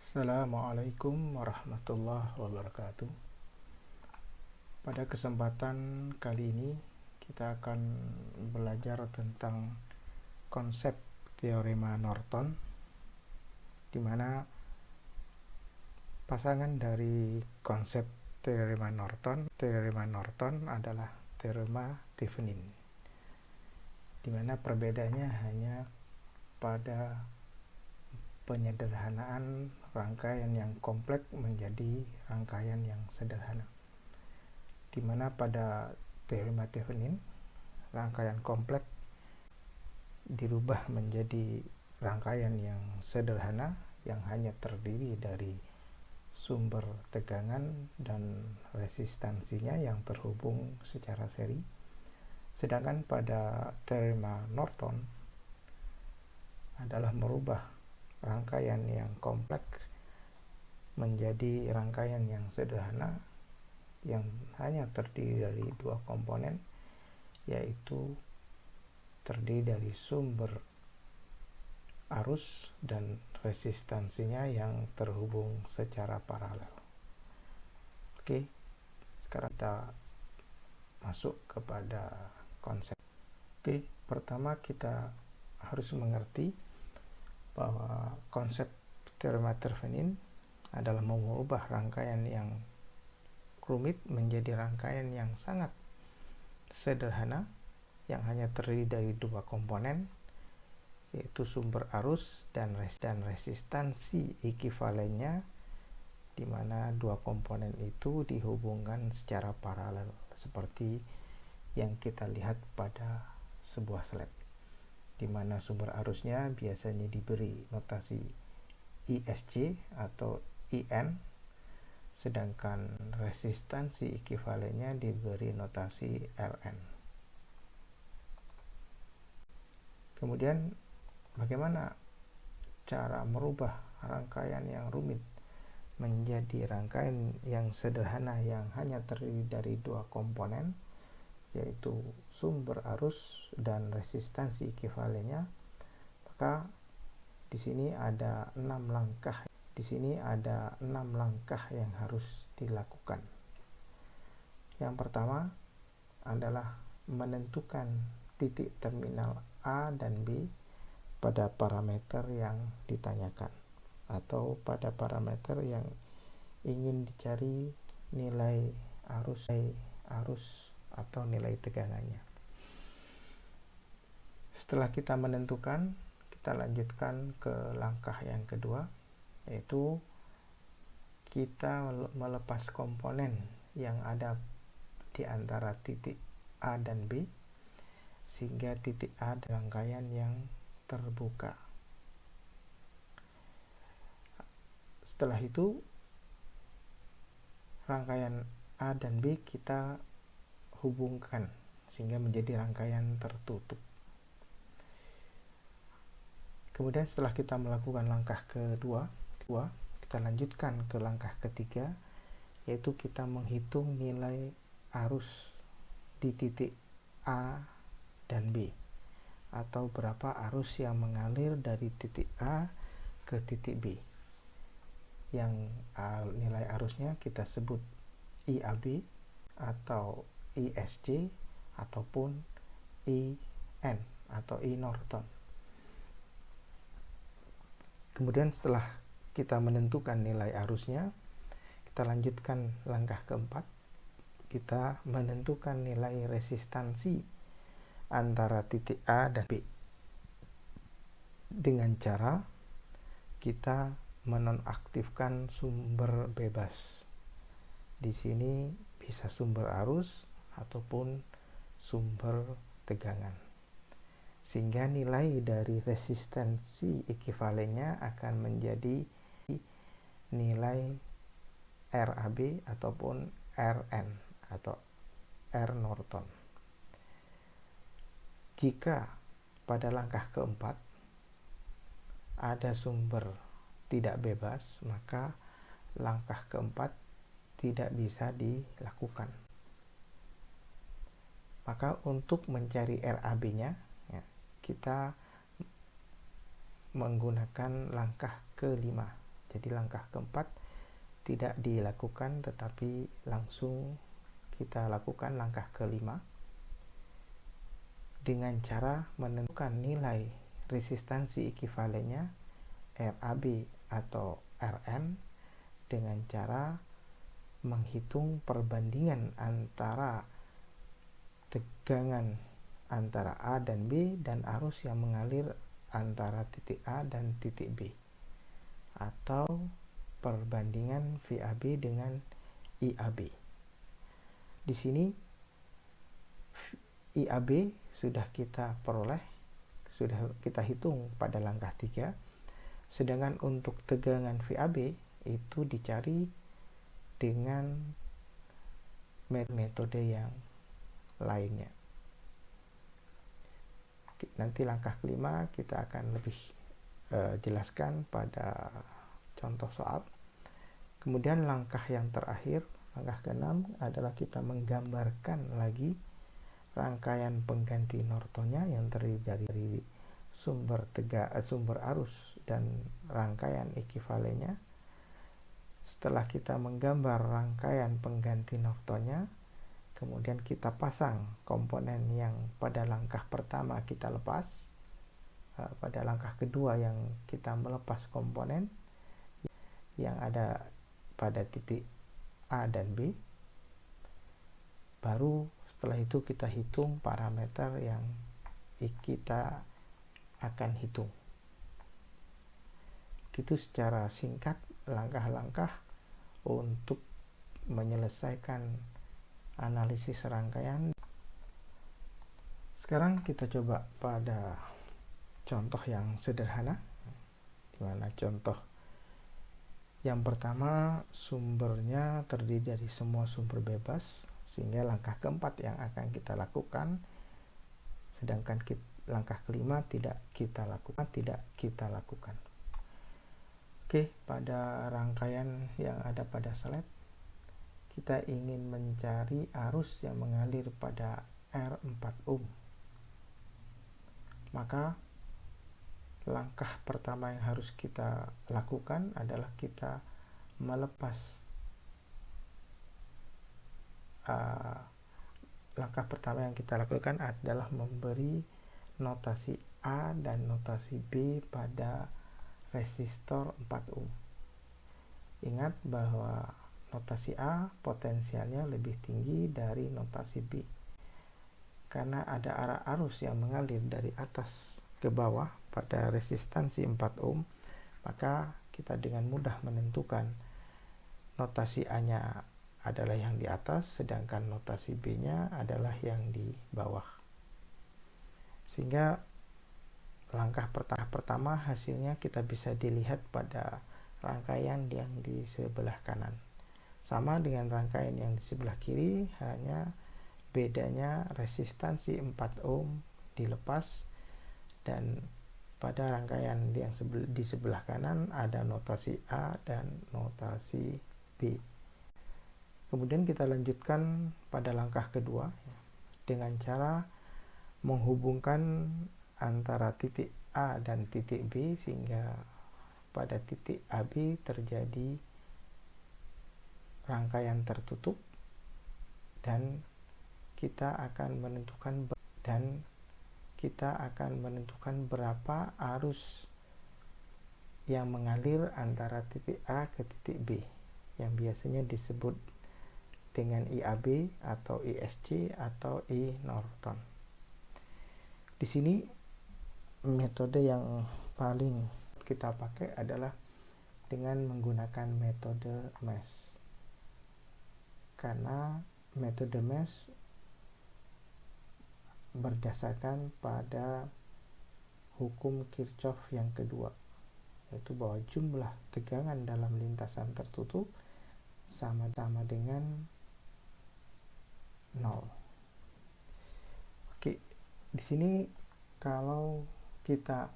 Assalamualaikum warahmatullahi wabarakatuh. Pada kesempatan kali ini kita akan belajar tentang konsep teorema Norton, di mana pasangan dari konsep teorema Norton adalah teorema Thevenin, di mana perbedaannya hanya pada penyederhanaan rangkaian yang kompleks menjadi rangkaian yang sederhana, di mana pada teorema Thevenin rangkaian kompleks dirubah menjadi rangkaian yang sederhana yang hanya terdiri dari sumber tegangan dan resistansinya yang terhubung secara seri. Sedangkan pada teorema Norton adalah merubah rangkaian yang kompleks menjadi rangkaian yang sederhana yang hanya terdiri dari dua komponen, yaitu terdiri dari sumber arus dan resistansinya yang terhubung secara paralel. Oke, sekarang kita masuk kepada konsep. Oke, pertama kita harus mengerti bahwa konsep teorema Thevenin adalah mengubah rangkaian yang rumit menjadi rangkaian yang sangat sederhana yang hanya terdiri dari dua komponen, yaitu sumber arus dan resistansi ekivalennya, di mana dua komponen itu dihubungkan secara paralel seperti yang kita lihat pada sebuah slide, di mana sumber arusnya biasanya diberi notasi ISC atau IN, sedangkan resistansi ekivalennya diberi notasi LN. Kemudian bagaimana cara merubah rangkaian yang rumit menjadi rangkaian yang sederhana yang hanya terdiri dari dua komponen, yaitu sumber arus dan resistansi ekivalennya? Maka di sini ada 6 langkah yang harus dilakukan. Yang pertama adalah menentukan titik terminal A dan B pada parameter yang ditanyakan atau pada parameter yang ingin dicari nilai arus atau nilai tegangannya. Setelah kita menentukan, kita lanjutkan ke langkah yang kedua, yaitu kita melepas komponen yang ada di antara titik A dan B sehingga titik A adalah rangkaian yang terbuka. Setelah itu rangkaian A dan B kita hubungkan sehingga menjadi rangkaian tertutup. Kemudian setelah kita melakukan langkah kedua, kita lanjutkan ke langkah ketiga, yaitu kita menghitung nilai arus di titik A dan B, atau berapa arus yang mengalir dari titik A ke titik B, yang nilai arusnya kita sebut IAB atau ISC ataupun IN atau I Norton. Kemudian setelah kita menentukan nilai arusnya, kita lanjutkan langkah keempat. Kita menentukan nilai resistansi antara titik A dan B dengan cara kita menonaktifkan sumber bebas. Di sini bisa sumber arus ataupun sumber tegangan, sehingga nilai dari resistansi ekivalennya akan menjadi nilai RAB ataupun RN atau R Norton. Jika pada langkah keempat ada sumber tidak bebas, maka langkah keempat tidak bisa dilakukan. Maka untuk mencari RAB-nya, kita menggunakan langkah kelima, Jadi langkah keempat tidak dilakukan, tetapi langsung kita lakukan langkah kelima dengan cara menentukan nilai resistansi ekivalennya RAB atau Rn dengan cara menghitung perbandingan antara tegangan antara A dan B dan arus yang mengalir antara titik A dan titik B, atau perbandingan VAB dengan IAB. Di sini IAB sudah kita peroleh, sudah kita hitung pada langkah 3. Sedangkan untuk tegangan VAB itu dicari dengan metode yang lainnya. Nanti langkah kelima kita akan lebih jelaskan pada contoh soal. Kemudian langkah yang terakhir, langkah keenam adalah kita menggambarkan lagi rangkaian pengganti Nortonnya yang terdiri dari sumber arus dan rangkaian ekivalennya. Setelah kita menggambar rangkaian pengganti Nortonnya, kemudian kita pasang komponen yang pada langkah pertama kita lepas, pada langkah kedua yang kita melepas komponen yang ada pada titik A dan B. Baru setelah itu kita hitung parameter yang kita akan hitung. Itu secara singkat langkah-langkah untuk menyelesaikan analisis rangkaian. Sekarang kita coba pada contoh yang sederhana, di mana contoh yang pertama sumbernya terdiri dari semua sumber bebas, sehingga langkah keempat yang akan kita lakukan, sedangkan langkah kelima tidak kita lakukan. Oke, pada rangkaian yang ada pada slide, kita ingin mencari arus yang mengalir pada R4 ohm. Maka langkah pertama yang harus kita lakukan adalah kita melepas langkah pertama yang kita lakukan adalah memberi notasi A dan notasi B pada resistor 4 ohm. Ingat bahwa notasi A potensialnya lebih tinggi dari notasi B. Karena ada arah arus yang mengalir dari atas ke bawah pada resistansi 4 ohm, maka kita dengan mudah menentukan notasi A-nya adalah yang di atas, sedangkan notasi B-nya adalah yang di bawah. Sehingga langkah pertama hasilnya kita bisa dilihat pada rangkaian yang di sebelah kanan. Sama dengan rangkaian yang di sebelah kiri, hanya bedanya resistansi 4 ohm dilepas, dan pada rangkaian yang di sebelah kanan ada notasi A dan notasi B. Kemudian kita lanjutkan pada langkah kedua dengan cara menghubungkan antara titik A dan titik B, sehingga pada titik AB terjadi rangkaian tertutup, dan kita akan menentukan berapa arus yang mengalir antara titik A ke titik B, yang biasanya disebut dengan IAB atau ISC atau I Norton. Di sini metode yang paling kita pakai adalah dengan menggunakan metode mesh. Karena metode mesh berdasarkan pada hukum Kirchhoff yang kedua, yaitu bahwa jumlah tegangan dalam lintasan tertutup sama-sama dengan 0. Oke, di sini kalau kita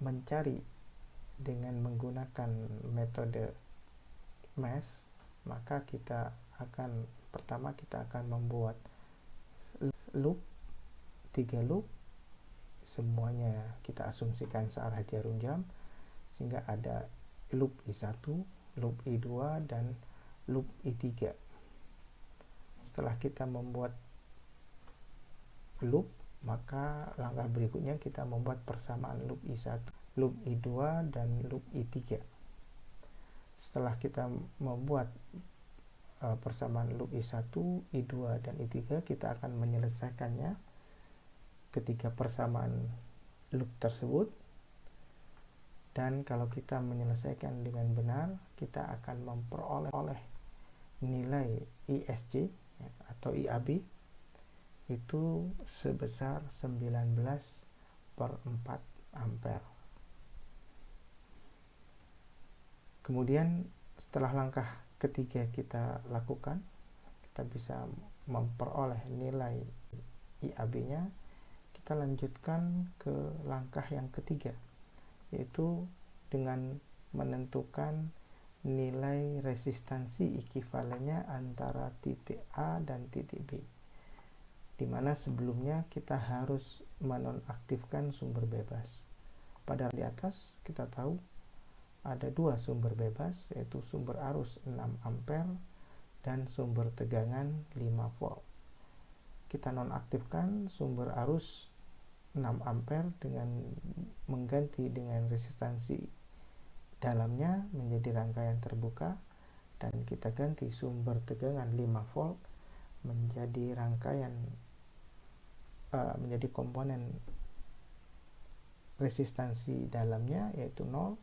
mencari dengan menggunakan metode mesh, maka kita akan membuat loop, 3 loop, semuanya kita asumsikan searah jarum jam, sehingga ada loop I1, loop I2, dan loop I3. Setelah kita membuat loop, maka langkah berikutnya kita membuat persamaan loop I1, loop I2, dan loop I3. Setelah kita membuat persamaan loop I1, I2, dan I3, kita akan menyelesaikannya ketika persamaan loop tersebut. Dan kalau kita menyelesaikan dengan benar, kita akan memperoleh nilai ISC atau IAB itu sebesar 19/4 ampere. Kemudian setelah langkah ketiga kita lakukan, kita bisa memperoleh nilai IAB-nya. Kita lanjutkan ke langkah yang ketiga, yaitu dengan menentukan nilai resistansi ekivalennya antara titik A dan titik B, di mana sebelumnya kita harus menonaktifkan sumber bebas. Pada di atas kita tahu ada dua sumber bebas, yaitu sumber arus 6 ampere dan sumber tegangan 5 volt. Kita nonaktifkan sumber arus 6 ampere dengan mengganti dengan resistansi dalamnya menjadi rangkaian terbuka, dan kita ganti sumber tegangan 5 volt menjadi rangkaian menjadi komponen resistansi dalamnya, yaitu 0,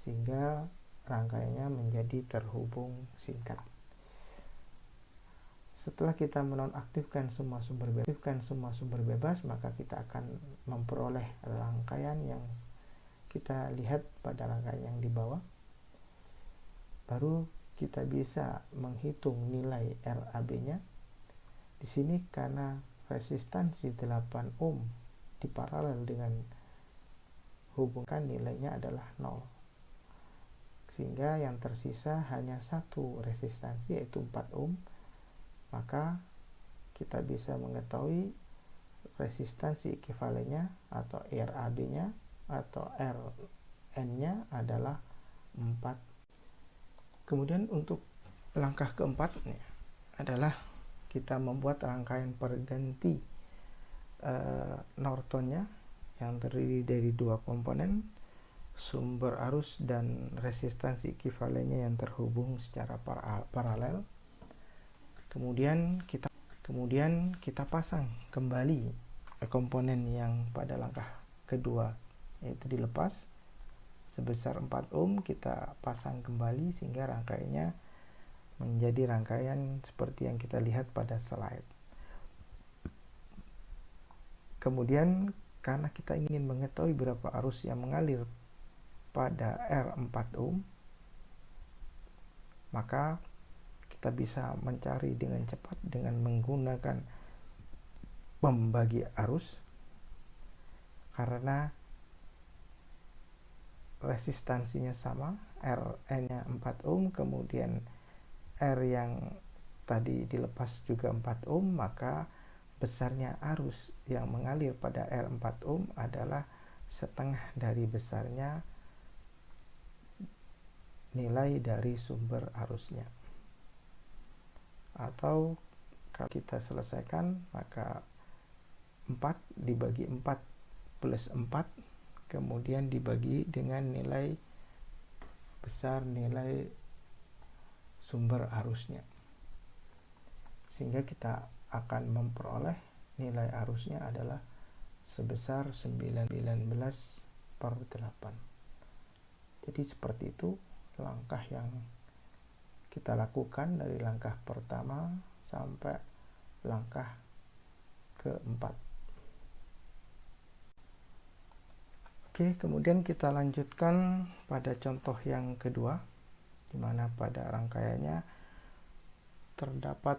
sehingga rangkaiannya menjadi terhubung singkat. Setelah kita menonaktifkan semua sumber bebas, maka kita akan memperoleh rangkaian yang kita lihat pada rangkaian yang di bawah. Baru kita bisa menghitung nilai RAB-nya. Di sini karena resistansi 8 ohm diparalel dengan hubungkan nilainya adalah 0. Sehingga yang tersisa hanya satu resistansi, yaitu 4 ohm. Maka kita bisa mengetahui resistansi ekivalennya atau RAB-nya atau Rn-nya adalah 4. Kemudian untuk langkah keempat adalah kita membuat rangkaian perganti Nortonnya yang terdiri dari dua komponen, sumber arus dan resistansi ekivalennya yang terhubung secara paralel. Kemudian kita pasang kembali komponen yang pada langkah kedua, yaitu dilepas sebesar 4 ohm. Kita pasang kembali sehingga rangkaiannya menjadi rangkaian seperti yang kita lihat pada slide. Kemudian karena kita ingin mengetahui berapa arus yang mengalir pada R4 ohm, maka kita bisa mencari dengan cepat dengan menggunakan pembagi arus, karena resistansinya sama, Rn-nya 4 ohm, kemudian R yang tadi dilepas juga 4 ohm, maka besarnya arus yang mengalir pada R4 ohm adalah setengah dari besarnya nilai dari sumber arusnya. Atau kalau kita selesaikan, maka 4 dibagi 4 plus 4, kemudian dibagi dengan nilai besar nilai sumber arusnya, sehingga kita akan memperoleh nilai arusnya adalah sebesar 19/8. Jadi seperti itu langkah yang kita lakukan dari langkah pertama sampai langkah keempat. Oke, kemudian kita lanjutkan pada contoh yang kedua, di mana pada rangkaiannya terdapat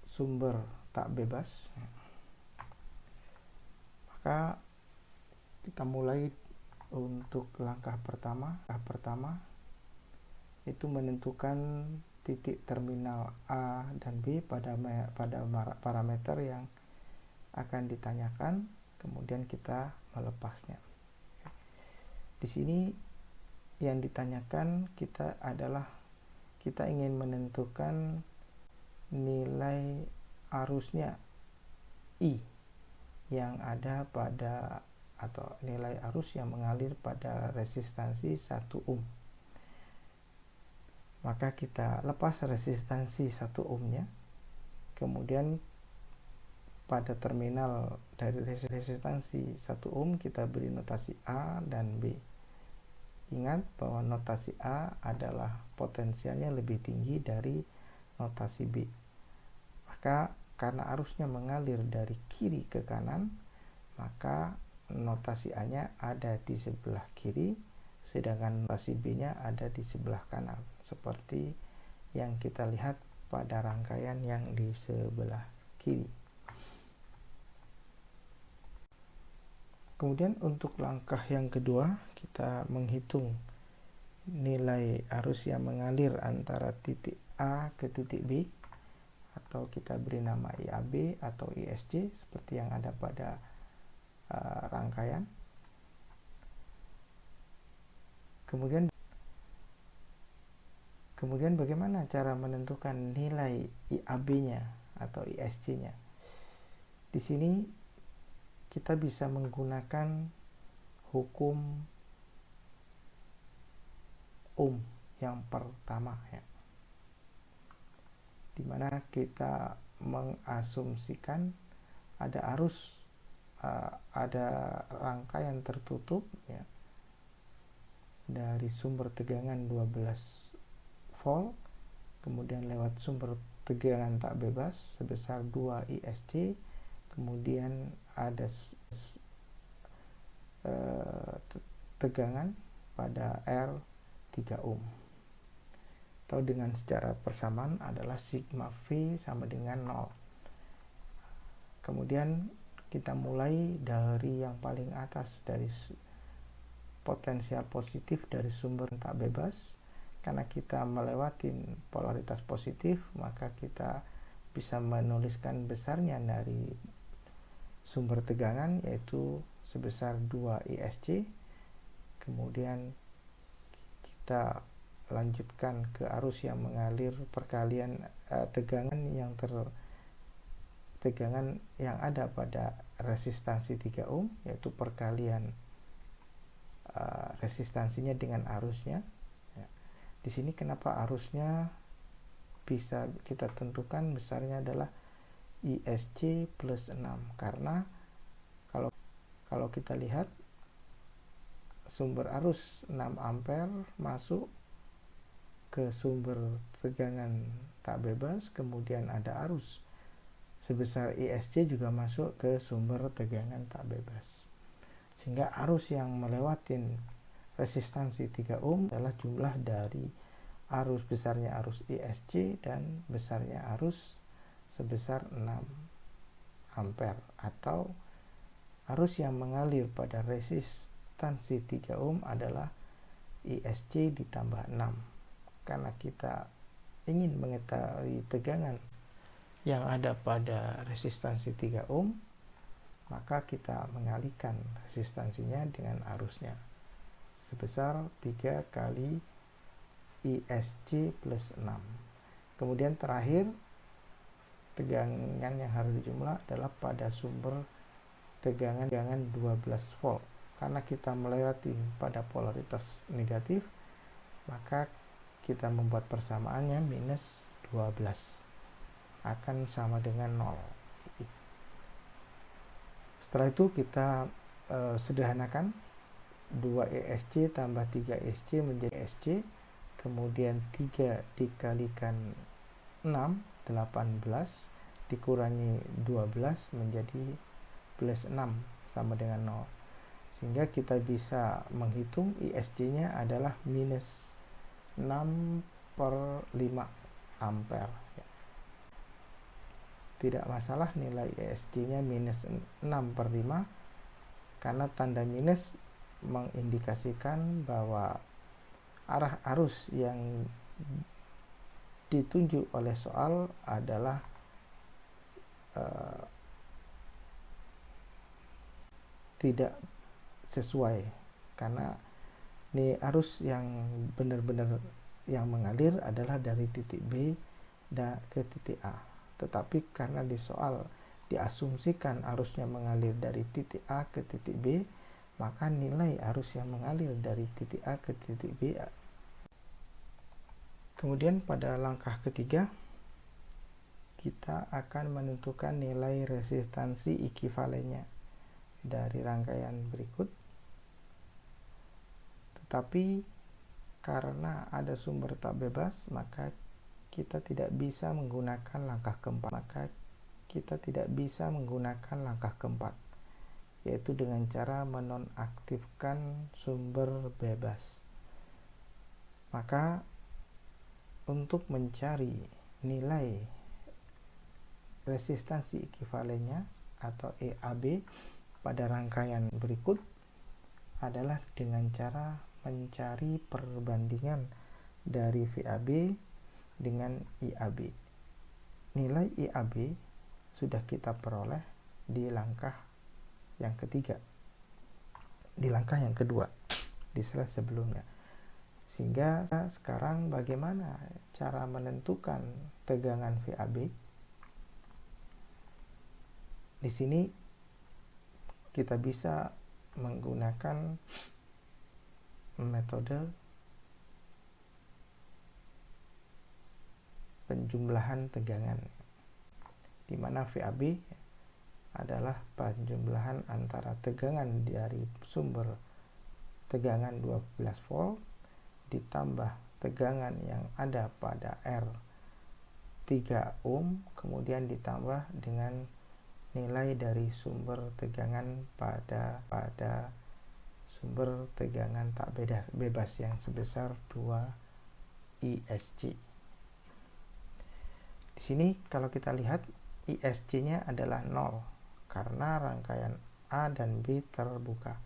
sumber tak bebas. Maka kita mulai untuk langkah pertama. Itu menentukan titik terminal A dan B pada parameter yang akan ditanyakan, kemudian kita melepasnya. Di sini yang ditanyakan kita adalah kita ingin menentukan nilai arusnya I yang ada pada atau nilai arus yang mengalir pada resistansi 1 ohm. Maka kita lepas resistansi 1 ohmnya, kemudian pada terminal dari resistansi 1 ohm kita beri notasi A dan B. Ingat bahwa notasi A adalah potensialnya lebih tinggi dari notasi B. Maka karena arusnya mengalir dari kiri ke kanan, maka notasi A-nya ada di sebelah kiri, sedangkan notasi B-nya ada di sebelah kanan, seperti yang kita lihat pada rangkaian yang di sebelah kiri. Kemudian untuk langkah yang kedua, kita menghitung nilai arus yang mengalir antara titik A ke titik B, atau kita beri nama IAB atau ISC seperti yang ada pada rangkaian. Kemudian bagaimana cara menentukan nilai IAB-nya atau ISC-nya? Di sini kita bisa menggunakan hukum Ohm yang pertama, ya, di mana kita mengasumsikan ada arus, ada rangkaian tertutup, ya, dari sumber tegangan 12 volt, kemudian lewat sumber tegangan tak bebas sebesar 2 ISC, kemudian ada tegangan pada R 3 ohm, atau dengan secara persamaan adalah sigma V sama dengan 0. Kemudian kita mulai dari yang paling atas, dari potensial positif dari sumber tak bebas. Karena kita melewati polaritas positif, maka kita bisa menuliskan besarnya dari sumber tegangan, yaitu sebesar 2 ISC. Kemudian kita lanjutkan ke arus yang mengalir perkalian tegangan yang ada pada resistansi 3 ohm, yaitu perkalian resistansinya dengan arusnya. Ya. Di sini kenapa arusnya bisa kita tentukan besarnya adalah ISC plus 6, karena kalau kita lihat sumber arus 6 ampere masuk ke sumber tegangan tak bebas, kemudian ada arus sebesar ISC juga masuk ke sumber tegangan tak bebas, sehingga arus yang melewati resistansi 3 ohm adalah jumlah dari arus besarnya arus ISC dan besarnya arus sebesar 6 ampere, atau arus yang mengalir pada resistansi 3 ohm adalah ISC ditambah 6. Karena kita ingin mengetahui tegangan yang ada pada resistansi 3 ohm, maka kita mengalihkan resistansinya dengan arusnya sebesar 3 kali ISC plus 6. Kemudian terakhir, tegangan yang harus dijumlah adalah pada sumber tegangan 12 volt. Karena kita melewati pada polaritas negatif, maka kita membuat persamaannya minus 12 akan sama dengan 0. Setelah itu kita sederhanakan 2 ESC tambah 3 ESC menjadi ESC, kemudian 3 dikalikan 6 18 dikurangi 12 menjadi plus 6 sama dengan 0, sehingga kita bisa menghitung ISC nya adalah minus 6/5 ampere. Tidak masalah nilai ISC nya minus 6/5, karena tanda minus mengindikasikan bahwa arah arus yang ditunjuk oleh soal adalah tidak sesuai, karena Ini arus yang benar-benar yang mengalir adalah dari titik B ke titik A. Tetapi karena di soal diasumsikan arusnya mengalir dari titik A ke titik B, maka nilai arus yang mengalir dari titik A ke titik B. Kemudian pada langkah ketiga, kita akan menentukan nilai resistansi ekivalennya dari rangkaian berikut. Tetapi karena ada sumber tak bebas, maka kita tidak bisa menggunakan langkah keempat. Yaitu dengan cara menonaktifkan sumber bebas. Maka untuk mencari nilai resistansi ekivalennya atau EAB pada rangkaian berikut adalah dengan cara mencari perbandingan dari VAB dengan IAB. Nilai IAB sudah kita peroleh di langkah yang ketiga, di langkah yang kedua, di slide sebelumnya. Sehingga sekarang bagaimana cara menentukan tegangan VAB? Di sini kita bisa menggunakan metode penjumlahan tegangan, di mana VAB adalah penjumlahan antara tegangan dari sumber tegangan 12 volt ditambah tegangan yang ada pada R 3 ohm, kemudian ditambah dengan nilai dari sumber tegangan pada sumber tegangan tak bebas yang sebesar 2 ISC. Di sini kalau kita lihat ISC-nya adalah 0 karena rangkaian A dan B terbuka.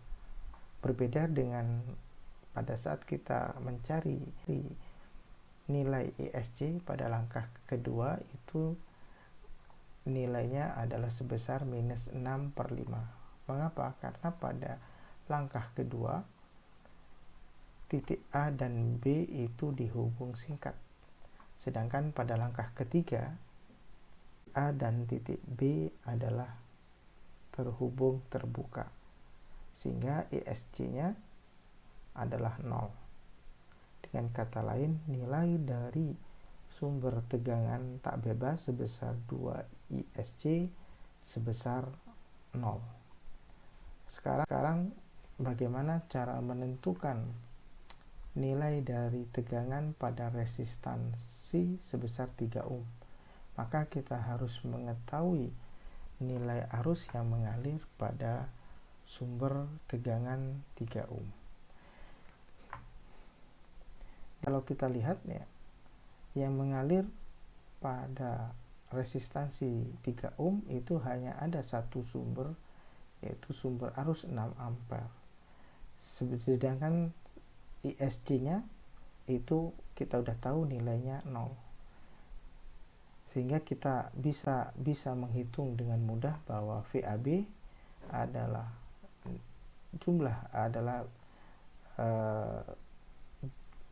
Berbeda dengan pada saat kita mencari nilai ISC pada langkah kedua, itu nilainya adalah sebesar minus 6/5. Mengapa? Karena pada langkah kedua titik A dan B itu dihubung singkat, sedangkan pada langkah ketiga A dan titik B adalah terhubung terbuka, sehingga ISC-nya adalah 0. Dengan kata lain, nilai dari sumber tegangan tak bebas sebesar 2 ISC sebesar 0. Sekarang bagaimana cara menentukan nilai dari tegangan pada resistansi sebesar 3 ohm? Maka kita harus mengetahui nilai arus yang mengalir pada sumber tegangan 3 ohm. Kalau kita lihat ya, yang mengalir pada resistansi 3 ohm itu hanya ada satu sumber, yaitu sumber arus 6 ampere. Sedangkan ISC-nya itu kita udah tahu nilainya 0. Sehingga kita bisa menghitung dengan mudah bahwa VAB adalah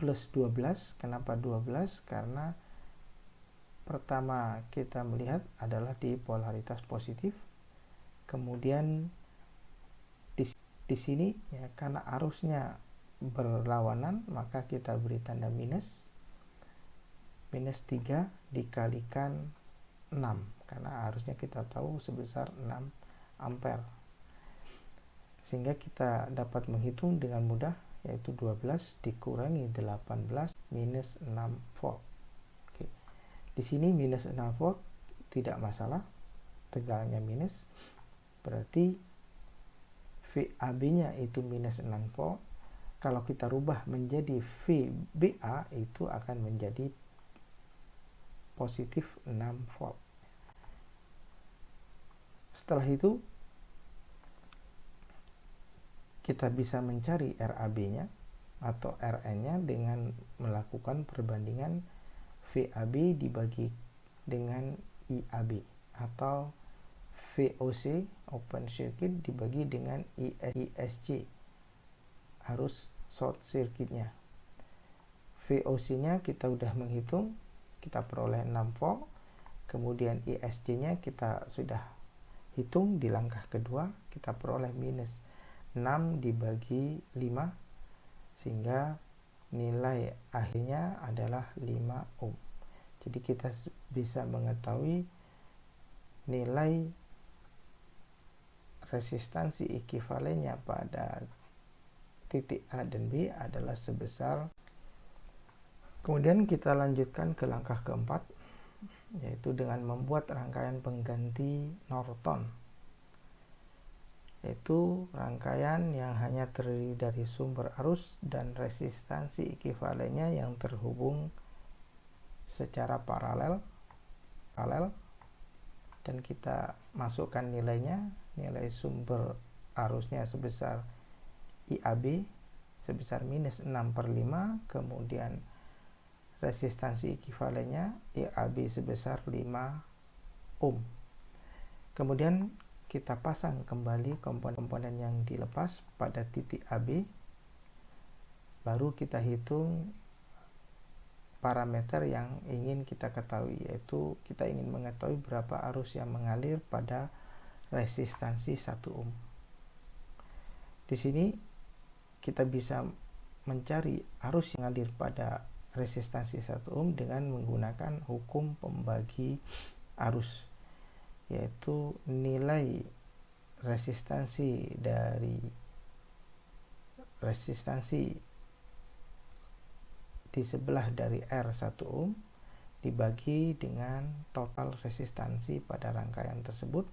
plus 12. Kenapa 12? Karena pertama kita melihat adalah di polaritas positif. Kemudian di sini ya, karena arusnya berlawanan, maka kita beri tanda minus 3 dikalikan 6, karena arusnya kita tahu sebesar 6 ampere. Sehingga kita dapat menghitung dengan mudah, yaitu 12 dikurangi 18 minus 6 volt. Oke. Di sini minus 6 volt tidak masalah, tegangannya minus, berarti VAB-nya itu minus 6 volt. Kalau kita rubah menjadi VBA, itu akan menjadi positif 6 volt. Setelah itu kita bisa mencari RAB-nya atau RN-nya dengan melakukan perbandingan VAB dibagi dengan IAB, atau VOC open circuit dibagi dengan ISC arus short circuitnya. VOC-nya kita udah menghitung, kita peroleh 6 volt. Kemudian ISC-nya kita sudah hitung di langkah kedua, kita peroleh minus 6 dibagi 5, sehingga nilai akhirnya adalah 5 ohm. Jadi kita bisa mengetahui nilai resistansi ekivalennya pada titik A dan B adalah sebesar. Kemudian kita lanjutkan ke langkah keempat, yaitu dengan membuat rangkaian pengganti Norton, yaitu rangkaian yang hanya terdiri dari sumber arus dan resistansi ekivalennya yang terhubung secara paralel, dan kita masukkan nilainya. Nilai sumber arusnya sebesar IAB sebesar minus 6/5, kemudian resistansi ekivalennya IAB sebesar 5 ohm. Kemudian kita pasang kembali komponen-komponen yang dilepas pada titik AB, baru kita hitung parameter yang ingin kita ketahui, yaitu kita ingin mengetahui berapa arus yang mengalir pada resistansi 1 ohm. Di sini kita bisa mencari arus yang mengalir pada resistansi 1 ohm dengan menggunakan hukum pembagi arus, yaitu nilai resistansi dari resistansi di sebelah dari R 1 ohm dibagi dengan total resistansi pada rangkaian tersebut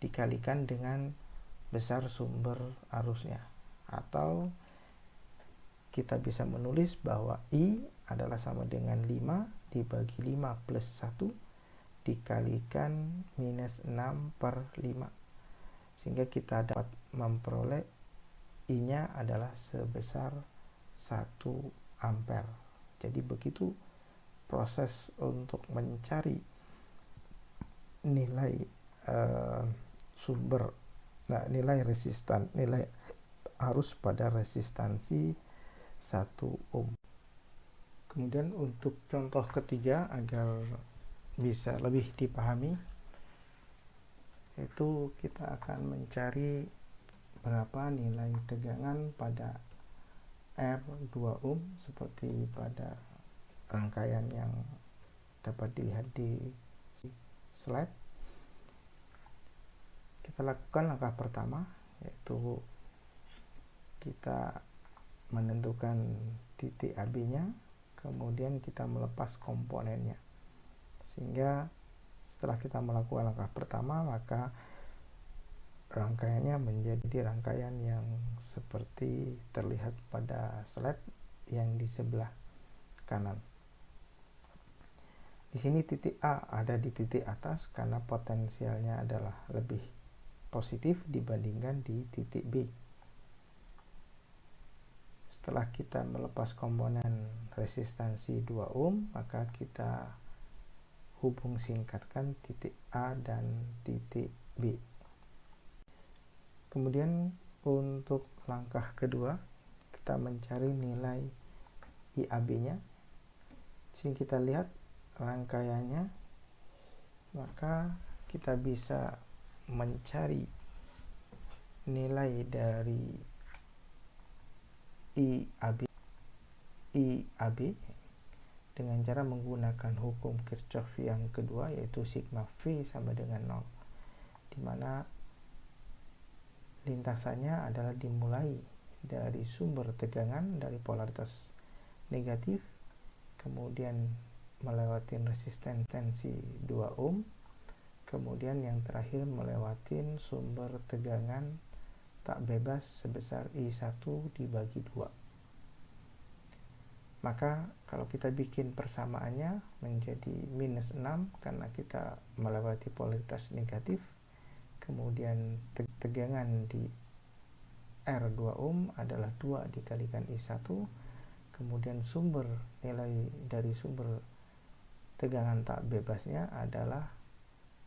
dikalikan dengan besar sumber arusnya, atau kita bisa menulis bahwa I adalah sama dengan 5 dibagi 5 plus 1 dikalikan minus 6/5, sehingga kita dapat memperoleh I-nya adalah sebesar 1 ampere. Jadi begitu proses untuk mencari nilai nilai arus pada resistansi 1 ohm. Kemudian untuk contoh ketiga agar bisa lebih dipahami, itu kita akan mencari berapa nilai tegangan pada R2 ohm seperti pada rangkaian yang dapat dilihat di slide. Kita lakukan langkah pertama, yaitu kita menentukan titik AB-nya, kemudian kita melepas komponennya, sehingga setelah kita melakukan langkah pertama, maka rangkaiannya menjadi rangkaian yang seperti terlihat pada slide yang di sebelah kanan. Di sini titik A ada di titik atas karena potensialnya adalah lebih positif dibandingkan di titik B. Setelah kita melepas komponen resistansi 2 ohm, maka kita hubung singkatkan titik A dan titik B. Kemudian untuk langkah kedua, kita mencari nilai IAB-nya. Sini kita lihat rangkaiannya, maka kita bisa mencari nilai dari IAB dengan cara menggunakan hukum Kirchhoff yang kedua, yaitu sigma V sama dengan 0, di mana lintasannya adalah dimulai dari sumber tegangan dari polaritas negatif, kemudian melewati resistansi 2 ohm, kemudian yang terakhir melewati sumber tegangan tak bebas sebesar I1 dibagi 2. Maka kalau kita bikin persamaannya menjadi minus 6 karena kita melewati polaritas negatif, kemudian tegangan di R2 ohm adalah 2 dikalikan I1, kemudian nilai dari sumber tegangan tak bebasnya adalah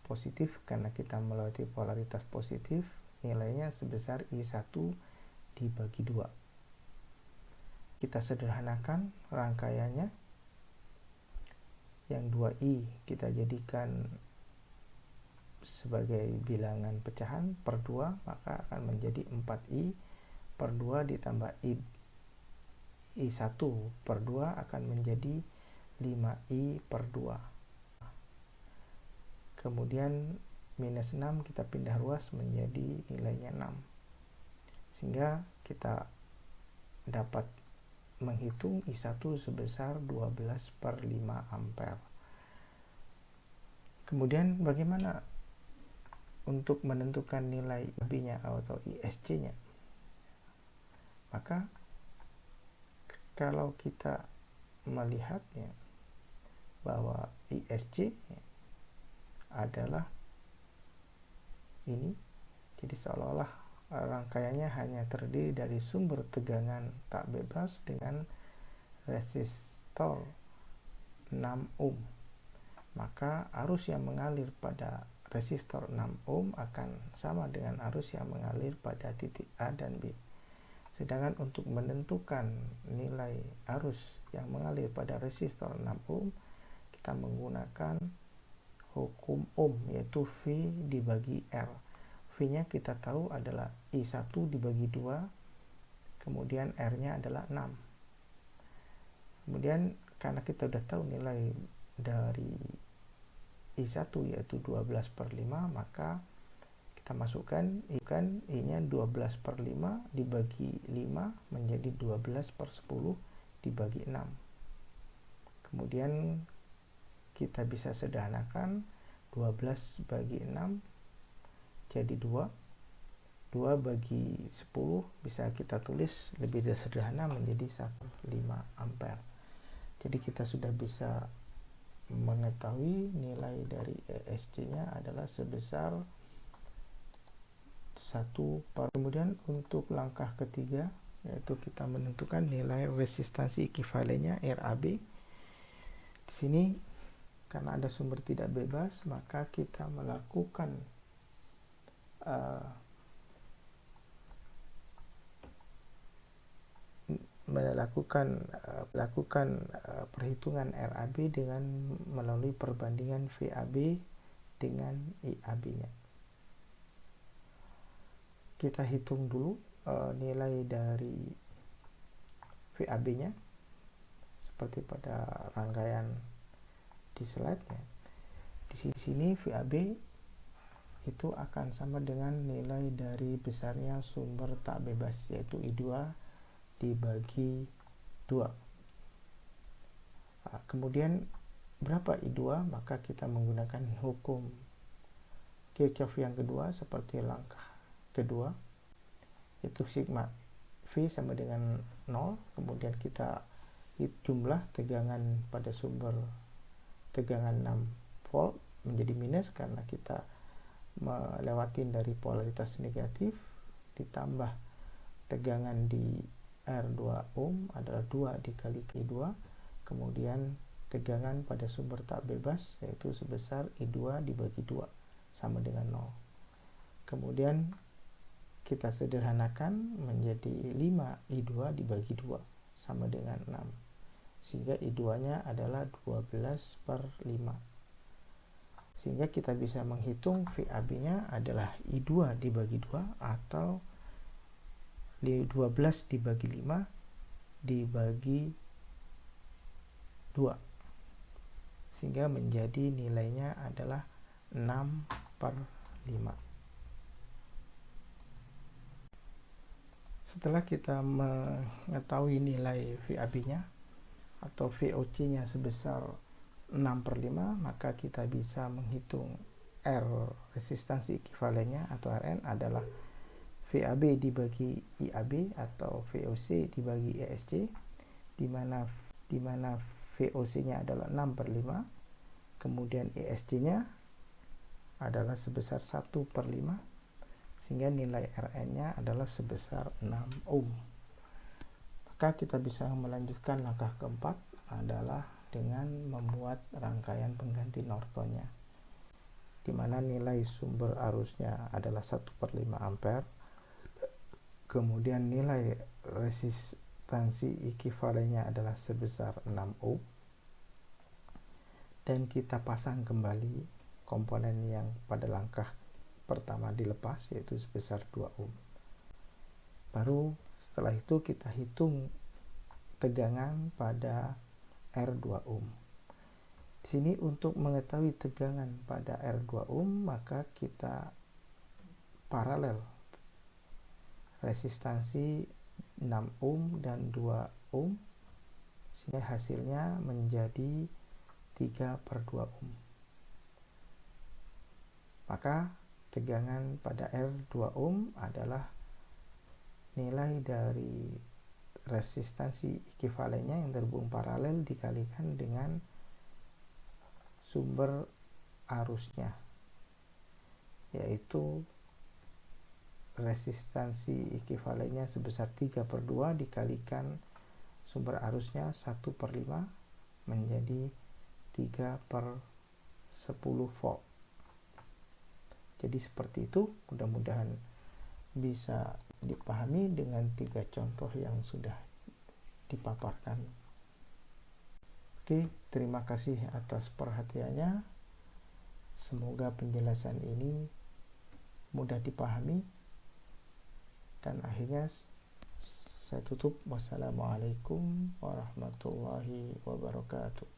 positif karena kita melewati polaritas positif, nilainya sebesar I1 dibagi 2. kita sederhanakan rangkaiannya. Yang 2i kita jadikan sebagai bilangan pecahan per 2, maka akan menjadi 4i per 2 ditambah i1 per 2 akan menjadi 5i per 2. Kemudian minus 6 kita pindah ruas menjadi nilainya 6, sehingga kita dapat menghitung I1 sebesar 12 per 5 ampere. Kemudian bagaimana untuk menentukan nilai IB-nya atau ISC-nya? Maka kalau kita melihatnya bahwa ISC adalah ini, jadi seolah-olah rangkaiannya hanya terdiri dari sumber tegangan tak bebas dengan resistor 6 ohm. Maka arus yang mengalir pada resistor 6 ohm akan sama dengan arus yang mengalir pada titik A dan B. Sedangkan untuk menentukan nilai arus yang mengalir pada resistor 6 ohm, kita menggunakan hukum ohm, yaitu V dibagi R. V-nya kita tahu adalah I1 dibagi 2, kemudian R-nya adalah 6. Kemudian karena kita sudah tahu nilai dari I1 yaitu 12 per 5, maka kita masukkan I-nya 12 per 5 dibagi 5 menjadi 12 per 10 dibagi 6. Kemudian kita bisa sederhanakan 12 bagi 6 jadi 2 bagi 10 bisa kita tulis lebih sederhana menjadi 1,5 ampere. Jadi kita sudah bisa mengetahui nilai dari ESC-nya adalah sebesar 1 per. Kemudian untuk langkah ketiga, yaitu kita menentukan nilai resistansi ekivalennya RAB. Di sini karena ada sumber tidak bebas, maka kita melakukan perhitungan RAB dengan melalui perbandingan VAB dengan IAB-nya. Kita hitung dulu nilai dari VAB-nya seperti pada rangkaian di slide-nya. Di sini VAB itu akan sama dengan nilai dari besarnya sumber tak bebas, yaitu I2 dibagi 2. Kemudian berapa I2? Maka kita menggunakan hukum Kirchhoff yang kedua seperti langkah kedua, yaitu sigma V sama dengan 0. Kemudian kita jumlah tegangan pada sumber tegangan 6 volt menjadi minus karena kita melewatin dari polaritas negatif, ditambah tegangan di R2 ohm adalah 2 dikali Q2, kemudian tegangan pada sumber tak bebas yaitu sebesar I2 dibagi 2 sama dengan 0. Kemudian kita sederhanakan menjadi 5 I2 dibagi 2 sama dengan 6, sehingga I2 nya adalah 12 per 5, sehingga kita bisa menghitung VAB nya adalah I2 dibagi 2 atau 12 dibagi 5 dibagi 2, sehingga menjadi nilainya adalah 6 per 5. Setelah kita mengetahui nilai VAB-nya atau VOC-nya sebesar 6 per 5, maka kita bisa menghitung R resistansi ekivalennya atau Rn adalah VAB dibagi IAB atau VOC dibagi ESC, di mana VOC-nya adalah 6 per 5, kemudian ESC-nya adalah sebesar 1 per 5, sehingga nilai Rn-nya adalah sebesar 6 ohm. Maka kita bisa melanjutkan langkah keempat adalah dengan membuat rangkaian pengganti Nortonnya, di mana nilai sumber arusnya adalah 1 per 5 ampere, kemudian nilai resistansi ekivalennya adalah sebesar 6 ohm, dan kita pasang kembali komponen yang pada langkah pertama dilepas, yaitu sebesar 2 ohm. Baru setelah itu kita hitung tegangan pada R2 ohm. Di sini untuk mengetahui tegangan pada R2 ohm, maka kita paralel resistansi 6 ohm dan 2 ohm, sehingga hasilnya menjadi 3/2 ohm. Maka tegangan pada R2 ohm adalah nilai dari resistansi ekivalennya yang terhubung paralel dikalikan dengan sumber arusnya, yaitu resistansi ekivalennya sebesar 3/2 dikalikan sumber arusnya 1/5 menjadi 3/10 volt. Jadi seperti itu, mudah-mudahan bisa dipahami dengan 3 contoh yang sudah dipaparkan. Oke, terima kasih atas perhatiannya. Semoga penjelasan ini mudah dipahami. Dan akhirnya saya tutup. Wassalamualaikum warahmatullahi wabarakatuh.